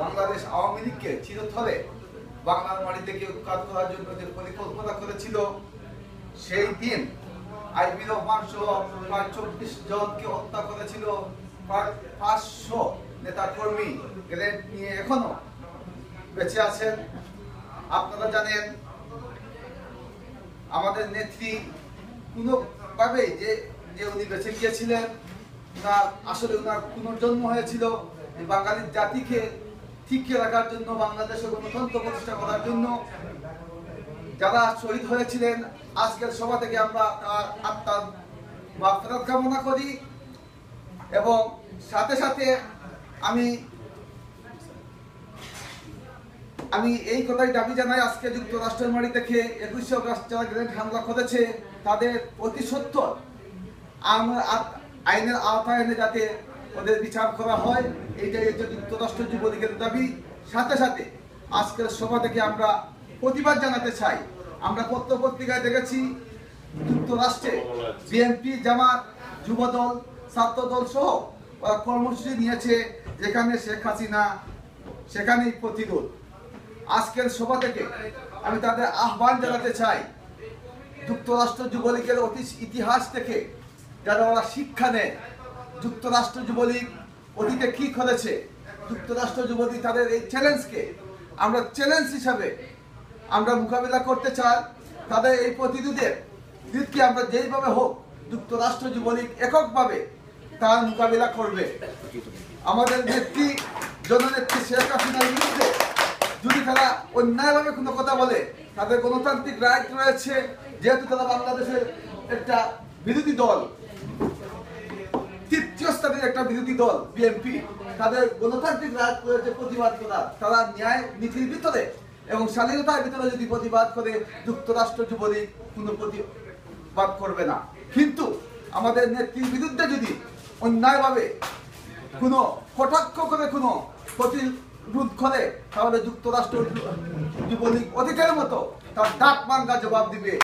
বাংলাদেশ আওয়ামী লীগকে চিরতরে বাংলার মাটি থেকে উৎখাত করার জন্য যে পরিকল্পনা করেছিল, সেই দিন আইবি রহমান সহ প্রায় 24 জনকে হত্যা করেছিল। প্রায় 500 নেতা কর্মী গ্রেড নিয়ে এখনো বেঁচে আছেন। আপনারা জানেন, আমাদের নেত্রী কোনোভাবে যে উনি বেঁচে গিয়েছিলেন, আসলে উনার পুনর্জন্ম হয়েছিল বাঙালির জাতিকে টিকিয়ে রাখার জন্য, বাংলাদেশের গণতন্ত্র প্রতিষ্ঠা করার জন্য। যারা শহীদ হয়েছিলেন, আজকের সভা থেকে আমরা তার আত্মার মাগফিরাত কামনা করি। এবং সাথে সাথে আমি এই কথাই দাবি জানাই, আজকে যুক্তরাষ্ট্রের মাটি থেকে 21 অগস্ট যারা গ্রেনেড হামলা করেছে, তাদের অতি সত্বর আইনের আওতায় এনে যাতে ওদের বিচার করা হয়, এইটাই হচ্ছে যুক্তরাষ্ট্র যুবলীগের দাবি। সাথে সাথে আজকের সভা থেকে আমরা প্রতিবাদ জানাতে চাই। আমরা পত্র-পত্রিকায় দেখেছি, যুক্তরাষ্ট্রে বিএনপি, জামাত, যুবদল, ছাত্রদল সহ ওরা কর্মসূচি নিয়েছে, যেখানে শেখ হাসিনা সেখানেই প্রতিরোধ। আজকের সভা থেকে আমি তাদের আহ্বান জানাতে চাই, যুক্তরাষ্ট্র যুবলীগের ইতিহাস থেকে যারা ওরা শিক্ষা নেয়, যুক্তরাষ্ট্র যুবলীগ অতীতে কি করেছে, যুক্তরাষ্ট্র যুবলীগ তাদের এই চ্যালেঞ্জকে আমরা চ্যালেঞ্জ হিসাবে আমরা মোকাবিলা করতে চাই। তাদের এই প্রতিরোধের দিককে আমরা যেইভাবে হোক, যুক্তরাষ্ট্র যুবলীগ এককভাবে তার মোকাবিলা করবে। আমাদের নেত্রী, জননেত্রী শেখ হাসিনার বিরুদ্ধে যদি তারা অন্যায়ভাবে কোনো কথা বলে, তাদের গণতান্ত্রিক রাইট রয়েছে, যেহেতু তারা বাংলাদেশের একটা বিরোধী দল, তৃতীয় স্থানের একটা বিরোধী দল বিএনপি, তাদের গণতান্ত্রিক রাইট রয়েছে প্রতিবাদ করার। তারা ন্যায় নীতির ভিতরে এবং স্বাধীনতার ভিতরে যদি প্রতিবাদ করে, যুক্তরাষ্ট্র যুবলীগ কোনো প্রতিবাদ করবে না। কিন্তু আমাদের নেত্রীর বিরুদ্ধে যদি অন্যায়ভাবে কোনো কটাক্ষ করে কোনো প্রতিরোধ করে, তাহলে যুক্তরাষ্ট্র যুবলীগ অতীতের মতো তার ডাক ভাঙ্গা জবাব দিবে।